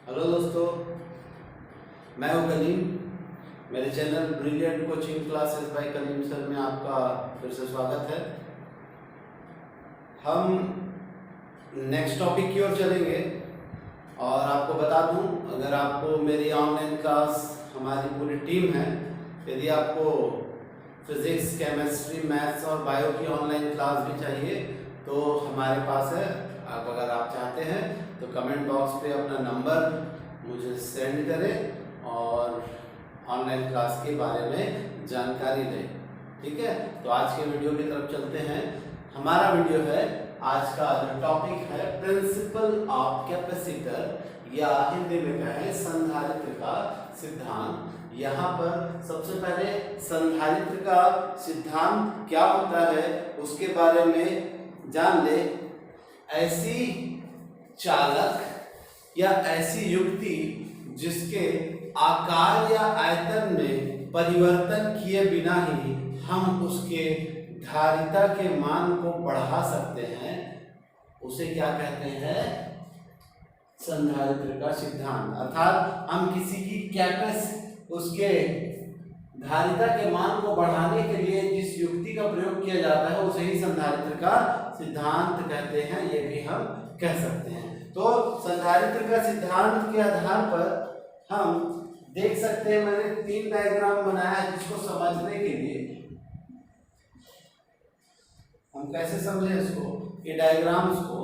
Hello दोस्तों, मैं हूं कलीम। मेरे channel brilliant coaching classes by Kaleem sir में आपका फिर से स्वागत है। हम नेक्स्ट टॉपिक की ओर चलेंगे और आपको बता दूं, अगर आपको मेरी ऑनलाइन क्लास, हमारी पूरी टीम है, यदि आपको फिजिक्स, केमिस्ट्री, मैथ्स और बायो की ऑनलाइन क्लास भी चाहिए तो हमारे पास है। अगर आप चाहते हैं तो कमेंट बॉक्स पे अपना नंबर मुझे सेंड करें और ऑनलाइन क्लास के बारे में जानकारी लें। ठीक है, तो आज के वीडियो की तरफ चलते हैं। हमारा वीडियो है, आज का जो टॉपिक है प्रिंसिपल ऑफ कैपेसिटर या हिंदी में कहें संधारित्र का सिद्धांत। यहाँ पर सबसे पहले संधारित्र का सिद्धांत क्या होता है उसके बारे में जान ले। ऐसी चालक या ऐसी युक्ति जिसके आकार या आयतन में परिवर्तन किए बिना ही हम उसके धारिता के मान को बढ़ा सकते हैं, उसे क्या कहते हैं? संधारित्र का सिद्धांत। अर्थात हम किसी की उसके धारिता के मान को बढ़ाने के लिए जिस युक्ति का प्रयोग किया जाता है उसे ही संधारित्र का सिद्धांत कहते हैं, ये भी हम कह सकते हैं। तो संधारित्र का सिद्धांत के आधार पर हम देख सकते हैं, मैंने 3 डायग्राम बनाया है जिसको समझने के लिए हम कैसे समझे इसको, ये डायग्राम्स को।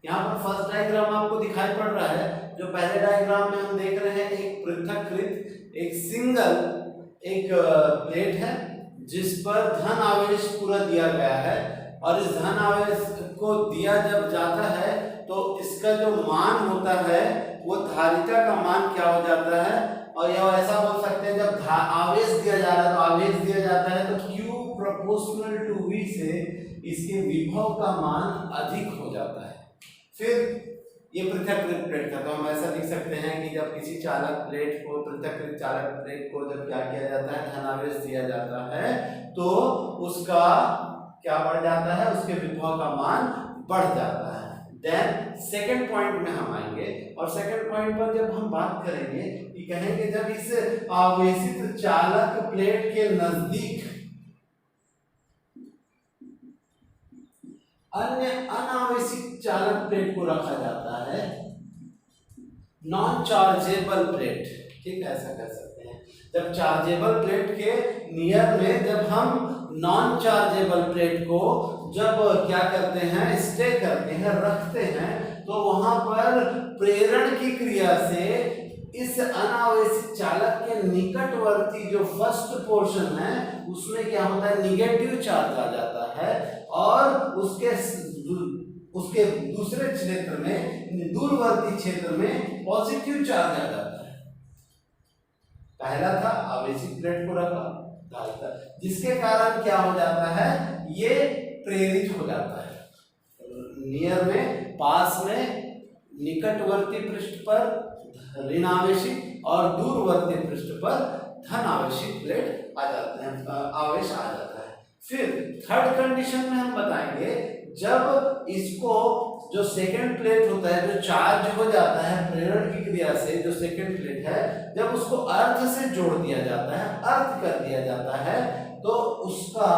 यहाँ पर फर्स्ट डायग्राम आपको दिखाई पड़ रहा है। जो पहले डायग्राम में हम देख रहे हैं, एक पृथक्कृत एक सिंगल एक प्लेट है जिस पर धन आवेश पूरा दिया गया है, और इस धन आवेश को दिया जब जाता है तो इसका जो मान होता है वो धारिता का मान क्या हो जाता है। और यह ऐसा बोल सकते हैं, जब आवेश दिया जा रहा है तो आवेश दिया जाता है तो Q प्रोपोर्शनल टू V से इसके विभव का मान अधिक हो जाता है। फिर ये पृथक्कृत प्लेट था, तो हम ऐसा लिख सकते हैं कि जब किसी चालक प्लेट को, पृथक्कृत चालक प्लेट को जब क्या किया जाता है, धनावेश दिया जाता है तो उसका क्या बढ़ जाता है, उसके विभव का मान बढ़ जाता है। देन सेकंड पॉइंट में हम आएंगे, और सेकंड पॉइंट पर जब हम बात करेंगे कि कहेंगे जब इस आवेशित चालक प्लेट के नजदीक अन्य अनावेशित चालक प्लेट को रखा जाता है, नॉन चार्जेबल प्लेट, ठीक है, ऐसा कह सकते हैं। जब चार्जेबल प्लेट के नियर में जब हम नॉन चार्जेबल प्लेट को जब क्या करते हैं, स्टे करते हैं, रखते हैं, तो वहां पर प्रेरण की क्रिया से इस अनावेशित चालक के निकटवर्ती जो फर्स्ट पोर्शन है उसमें क्या होता है, निगेटिव चार्ज आ जाता है, और उसके दूसरे क्षेत्र में, दूरवर्ती क्षेत्र में पॉजिटिव चार्ज आ जाता है। पहला था आवेशित प्लेट को रखा धारिता, जिसके कारण क्या हो जाता है, ये प्रेरित हो जाता है। नियर में, पास में, निकटवर्ती पृष्ठ पर ऋणावेशित और दूरवर्ती पृष्ठ पर धन आवेशित प्लेट आ जाते हैं, आवेश आ जाता है। फिर थर्ड कंडीशन में हम बताएंगे, जब इसको जो सेकंड प्लेट होता है, जो चार्ज हो जाता है प्रेरण की क्रिया से, जो सेकंड प्लेट है, जब उसको अर्थ से जोड़ दिया जाता है, अर्थ कर दिया जाता है, तो उसका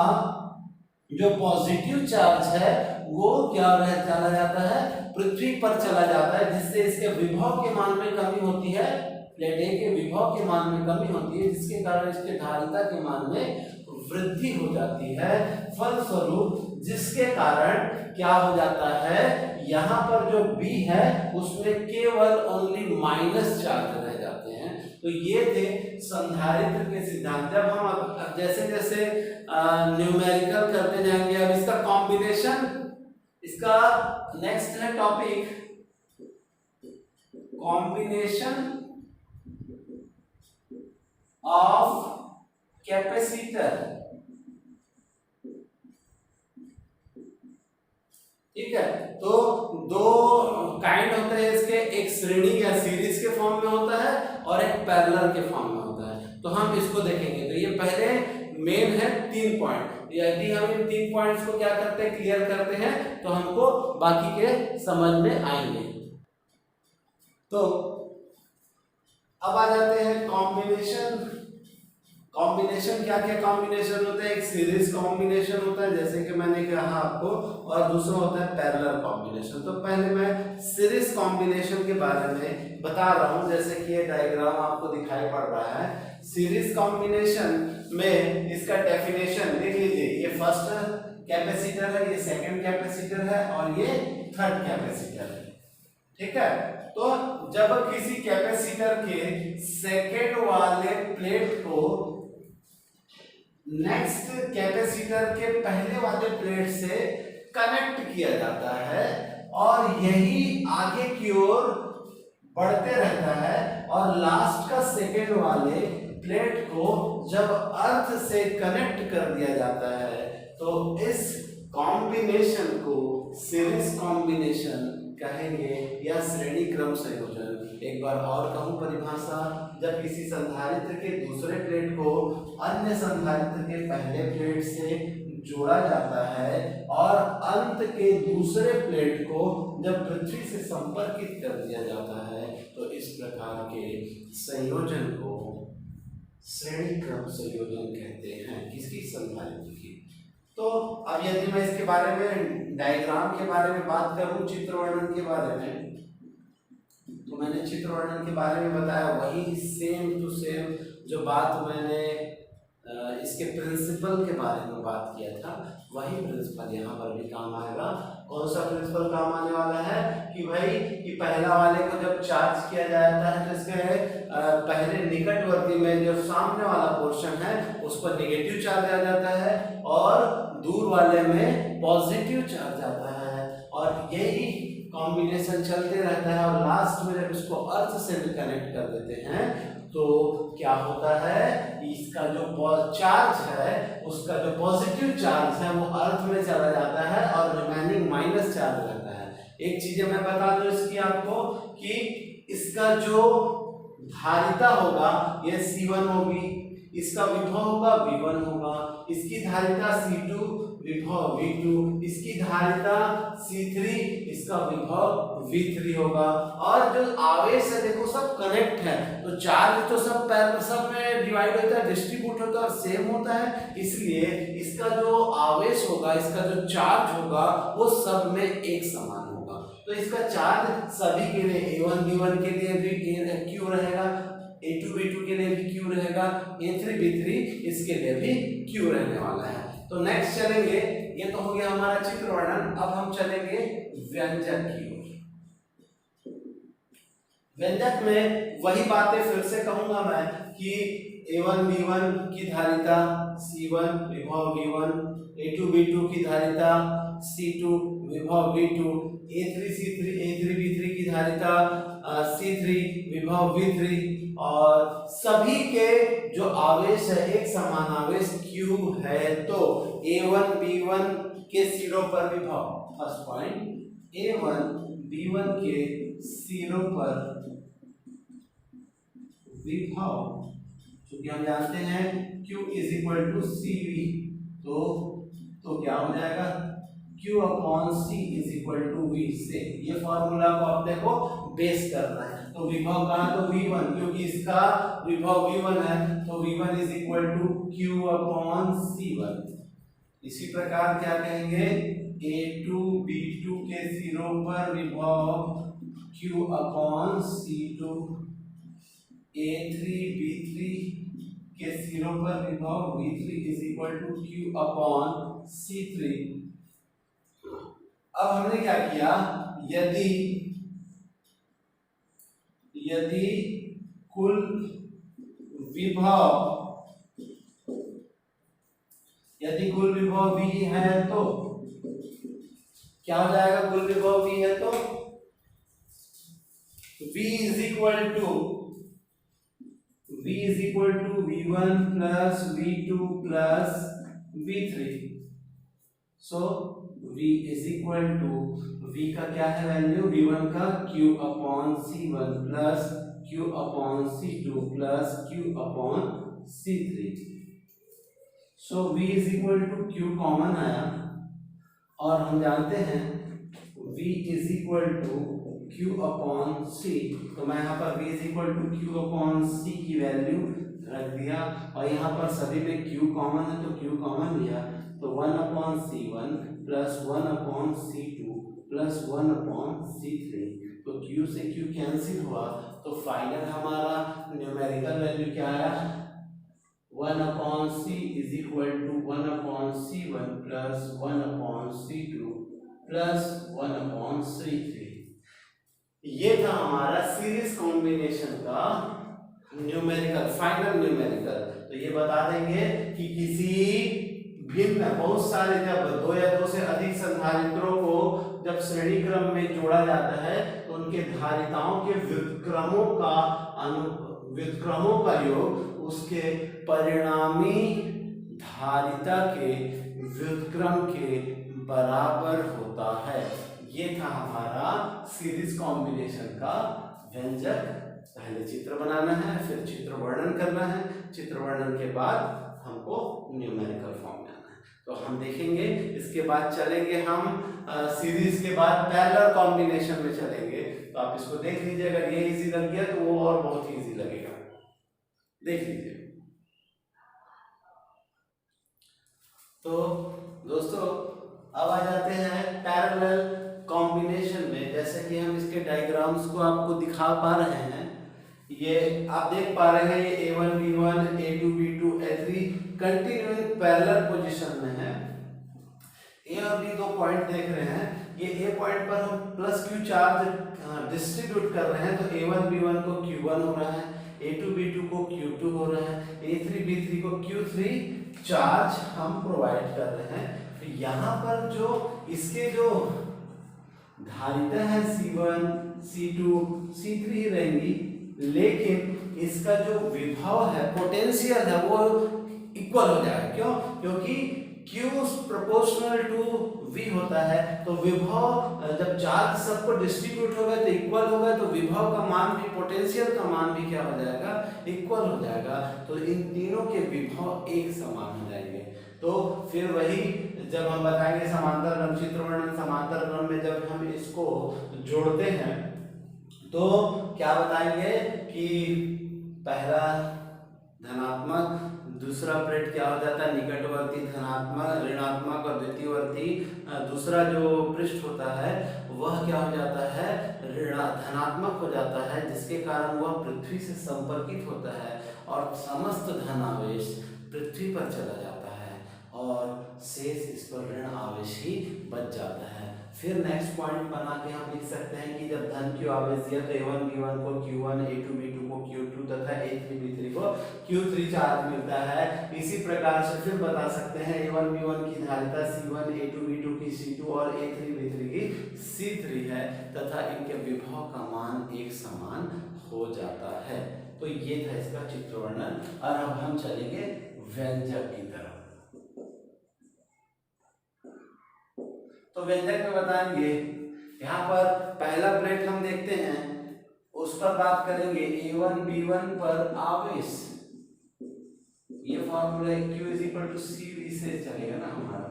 जो पॉजिटिव चार्ज है वो क्या चला जाता है, पृथ्वी पर चला जाता है, जिससे इसके विभव के मान में कमी होती है, प्लेट ए के विभव के मान में कमी होती है, जिसके कारण इसके धारिता के मान में वृद्धि हो जाती है। फलस्वरूप जिसके कारण क्या हो जाता है, यहाँ पर जो B है उसमें केवल ओनली माइनस चार्ज रह जाते हैं। तो ये थे संधारित्र के सिद्धांत। जब हम जैसे जैसे न्यूमेरिकल करते जाएंगे, अब इसका कॉम्बिनेशन, इसका नेक्स्ट है टॉपिक कॉम्बिनेशन ऑफ कैपेसिटर। ठीक है, तो दो काइंड होते हैं इसके, एक श्रेणी या सीरीज के फॉर्म में होता है और एक पैरेलल के फॉर्म में होता है। तो हम इसको देखेंगे। तो ये पहले मेन है 3 पॉइंट। यदि हम इन 3 पॉइंट्स को क्या करते हैं, क्लियर करते हैं, तो हमको बाकी के समझ में आएंगे। तो अब आ जाते हैं कॉम्बिनेशन। कॉम्बिनेशन क्या क्या कॉम्बिनेशन होता है? एक सीरीज कॉम्बिनेशन होता है जैसे कि मैंने कहा आपको, और दूसरा होता है पैरेलल कॉम्बिनेशन। तो पहले मैं सीरीज कॉम्बिनेशन के बारे में बता रहा हूं, जैसे कि ये डायग्राम आपको दिखाई पड़ रहा है। सीरीज कॉम्बिनेशन में इसका डेफिनेशन लिख लीजिए। ये फर्स्ट कैपेसिटर है, ये सेकंड कैपेसिटर है और ये थर्ड कैपेसिटर है। ठीक है, तो जब किसी कैपेसिटर के सेकेंड वाले प्लेट को नेक्स्ट कैपेसिटर के पहले वाले प्लेट से कनेक्ट किया जाता है और यही आगे की ओर बढ़ते रहता है, और लास्ट का सेकेंड वाले प्लेट को जब अर्थ से कनेक्ट कर दिया जाता है तो इस कॉम्बिनेशन को सीरीज कॉम्बिनेशन कहेंगे या श्रेणी क्रम संयोजन। एक बार और कहूं परिभाषा, जब किसी संधारित्र के दूसरे प्लेट को अन्य संधारित्र के पहले प्लेट से जोड़ा जाता है और अंत के दूसरे प्लेट को जब पृथ्वी से संपर्कित कर दिया जाता है तो इस प्रकार के संयोजन को श्रेणी क्रम संयोजन कहते हैं। किसकी? संधारित्र की। तो अब यदि मैं इसके बारे में डायग्राम के बारे में बात करूं, चित्र वर्णन के बारे में, तो मैंने चित्र वर्णन के बारे में बताया, वही सेम टू सेम जो बात मैंने इसके प्रिंसिपल के बारे में बात किया था, वही प्रिंसिपल यहाँ पर भी काम आएगा। कौन सा प्रिंसिपल काम आने वाला है कि भाई कि पहला वाले को जब चार्ज किया जाता है तो इसके पहले निकटवर्ती में जो सामने वाला पोर्शन है उस पर नेगेटिव चार्ज आ जाता है और दूर वाले में पॉजिटिव चार्ज आता है, और यही कॉम्बिनेशन चलते रहता है। और लास्ट में जब इसको अर्थ से कनेक्ट कर देते हैं तो क्या होता है, इसका जो चार्ज है उसका जो पॉजिटिव चार्ज है वो अर्थ में चला जाता है और रिमेनिंग माइनस चार्ज रहता है। एक चीज मैं बता दूं इसकी आपको कि इसका जो धारिता होगा ये C1 होगी, इसका विभव होगा V1 होगा, इसकी धारिता C2, विभव V2, इसकी धारिता C3, इसका विभव V3 होगा। और जो आवेश है देखो सब कनेक्ट है, तो चार्ज तो सब में डिवाइड होता है, डिस्ट्रीब्यूट होता है और सेम होता है, इसलिए इसका जो आवेश होगा, इसका जो चार्ज होगा वो सब में एक समान होगा। तो इसका चार्ज सभी के लिए A1 B1 के लिए भी Q रहेगा, A2 B2 के लिए भी Q रहेगा, A3 B3 इसके लिए भी Q रहने वाला है। तो नेक्स्ट चलेंगे, ये तो हो गया हमारा चित्र वर्णन। अब हम चलेंगे व्यंजक की ओर। व्यंजक में वही बातें फिर से कहूंगा मैं कि A1 B1 की धारिता C1 विभव V1, A2 B2 की धारिता C2 विभव V2, A3 B3 की धारिता C3 विभव V3, और सभी के जो आवेश है एक समान आवेश Q है। तो A1 B1 के सिरों पर विभव, फर्स्ट पॉइंट, A1 B1 के सिरों पर विभव, क्योंकि हम जानते हैं Q is equal to CV, तो क्या हो जाएगा Q upon C is equal to V से, ये फॉर्मूला को अपने को बेस करना है। तो विभव कहा तो V1, क्योंकि इसका विभव V1 है तो V1 is equal to Q upon C1। इसी प्रकार क्या कहेंगे, A2 B2 के सिरों पर विभव Q upon C2, A3 B3 के सिरों पर विभव V3 is equal to Q upon C3। अब हमने क्या किया, यदि कुल विभव V है तो क्या हो जाएगा, कुल विभव V है तो V is equal to V1 plus V2 plus V3। So V is equal to, V का क्या है वैल्यू, V1 का Q upon C1 plus Q upon C2 plus Q upon C3। So V is equal to Q common आया और हम जानते हैं V is equal to Q upon C। तो मैं यहाँ पर V is equal to Q upon C की वैल्यू रख दिया और यहाँ पर सभी में Q कॉमन है तो Q कॉमन लिया, तो 1 upon C1 plus 1 upon C2 plus 1 upon C3। तो Q से Q कैंसिल हुआ तो फाइनल हमारा न्यूमेरिकल वैल्यू क्या आया, 1 upon C is equal to 1 upon C1 plus 1 upon C2 plus 1 upon C3। ये था हमारा सीरीज कॉम्बिनेशन का न्यूमेरिकल, फाइनल न्यूमेरिकल। तो ये बता देंगे कि किसी भिन्न बहुत सारे जब दो या दो से अधिक संधारित्रों को जब श्रेणी क्रम में जोड़ा जाता है तो उनके धारिताओं के व्युत्क्रमों का योग उसके परिणामी धारिता के व्युत्क्रम के बराबर होता है। ये था हमारा सीरीज कॉम्बिनेशन का व्यंजक। पहले चित्र बनाना है, फिर चित्र वर्णन करना है, चित्र वर्णन के बाद हमको न्यूमेरिकल फॉर्म में आना है। तो हम देखेंगे, इसके बाद चलेंगे हम सीरीज के बाद पैरेलल कॉम्बिनेशन में चलेंगे। तो आप इसको देख लीजिए, अगर ये इजी लग गया तो वो और बहुत इजी लगेगा, देख लीजिए। तो दोस्तों अब आ जाते हैं पैरेलल कॉम्बिनेशन में। जैसे कि हम इसके डायग्राम्स को आपको दिखा पा रहे हैं, ये आप देख पा रहे हैं, ये A1 B1 A2 B2 A3 continuing parallel position में है। A और B दो पॉइंट देख रहे हैं, ये A पॉइंट पर हम प्लस Q चार्ज डिस्ट्रीब्यूट कर रहे हैं, तो A1 B1 को Q1 हो रहा है, A2 B2 को Q2 हो रहा है, A3 B3 को Q3 चार्ज हम प्रोवाइड कर रहे हैं। तो यहाँ पर जो इसके जो धारिता है C1 C2 C3 ही रहेंगी, लेकिन इसका जो विभव है, पोटेंशियल है, वो इक्वल हो जाएगा। क्यों? क्योंकि Q प्रोपोर्शनल टू V होता है, तो विभव जब चार्ज सबको डिस्ट्रीब्यूट होगा तो इक्वल होगा, तो विभव का मान भी, पोटेंशियल का मान भी क्या हो जाएगा, इक्वल हो जाएगा। तो इन तीनों के विभव एक समान हो जाएंगे। तो फिर वही जब हम बताएंगे समांतर क्रम, चित्र वर्णन समांतर क्रम में जब हम इसको जोड़ते हैं तो क्या बताएंगे कि पहला धनात्मक, दूसरा प्लेट क्या हो जाता है, निकटवर्ती धनात्मक ऋणात्मक, और द्वितीयवर्ती दूसरा जो पृष्ठ होता है वह क्या हो जाता है, धनात्मक हो जाता है, जिसके कारण वह पृथ्वी से संपर्कित होता है और समस्त धनावेश पृथ्वी पर चला जाता है और शेष इस पर ऋण आवेश ही बच जाता है। फिर नेक्स्ट पॉइंट बना के हम लिख सकते हैं कि जब धन Q आवेश दिया तो A1 B1 को Q1, A2 B2 को Q2 तथा A3 B3 को Q3 चार्ज मिलता है। इसी प्रकार से फिर बता सकते हैं A1 B1 की धारिता C1, A2 B2 की C2 और A3 B3 की C3 है तथा इनके विभव का मान एक समान हो जाता है। तो ये था इसका चित्र वर्णन। और अब हम चलेंगे व्यंजक की तरफ। तो व्यंजक में बताएंगे, यहाँ पर पहला प्लेट हम देखते हैं, उस पर बात करेंगे A1 B1 पर आवेश। ये formula Q is equal to CV से चलेगा ना हमारा।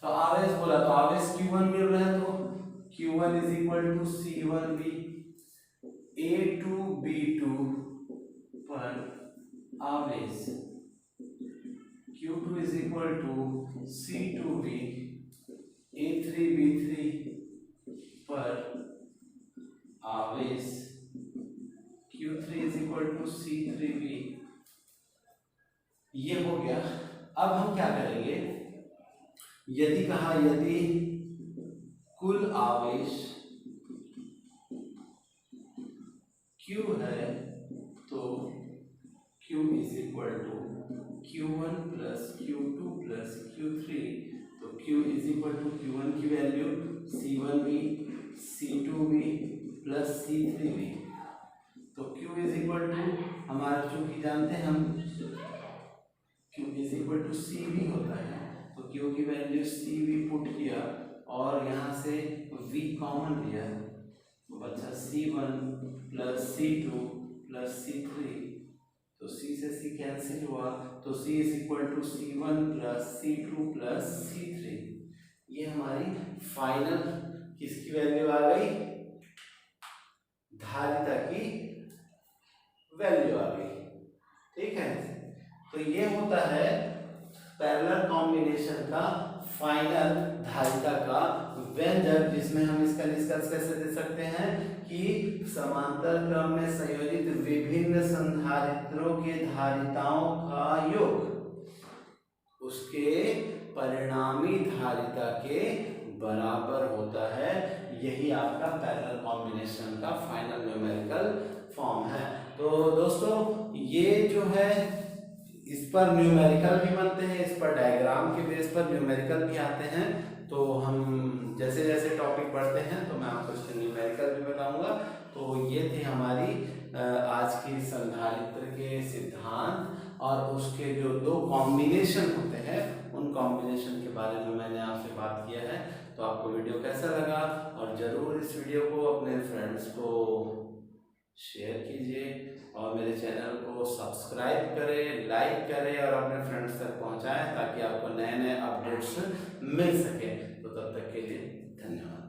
तो आवेश बोला तो आवेश Q1 मिल रहा है, तो Q1 is equal to C1V। A2 B2 पर आवेश Q2 is equal to C2V। A3 B3 पर आवेश Q3 is equal to C3V। ये हो गया। अब हम क्या करेंगे, यदि कहा, यदि कुल आवेश Q है तो Q is equal to Q1 plus Q2 plus Q3। तो Q is equal to Q1 की value C1V C2V plus C3V। तो Q इज इक्वल टू हमारा, चूंकि जानते हैं हम Q is equal to CV होता है, तो Q की वैल्यू CV पुट किया और यहाँ से V कॉमन लिया, तो बचा C1 plus C2 plus C3। तो C से C कैंसिल हुआ, तो C is equal to C1 plus C2 plus C3। ये हमारी फाइनल किसकी वैल्यू आ गई, धारिता की वैल्यू आ गई। ठीक है, तो ये होता है पैरेलल कॉम्बिनेशन का फाइनल धारिता का व्यंजक, जिसमें हम इसका निष्कर्ष कैसे दे सकते हैं कि समांतर क्रम में संयोजित विभिन्न संधारित्रों के धारिताओं का योग उसके परिणामी धारिता के बराबर होता है। यही आपका पैरेलल कॉम्बिनेशन का फाइनल न्यूमेरिकल फॉर्म है। तो दोस्तों ये जो है इस पर न्यूमेरिकल भी बनते हैं, इस पर डायग्राम के बेस पर न्यूमेरिकल भी आते हैं। तो हम जैसे जैसे टॉपिक पढ़ते हैं तो मैं आपको इसके न्यूमेरिकल भी बताऊंगा। तो ये थी हमारी आज की संधारित्र के सिद्धांत और उसके जो दो कॉम्बिनेशन होते हैं उन कॉम्बिनेशन के बारे में मैंने आपसे बात किया है। तो आपको वीडियो कैसा लगा, और ज़रूर इस वीडियो को अपने फ्रेंड्स को शेयर कीजिए और मेरे चैनल को सब्सक्राइब करें, लाइक करें और अपने फ्रेंड्स तक पहुंचाएं ताकि आपको नए नए अपडेट्स मिल सके। तो तब तक के लिए धन्यवाद।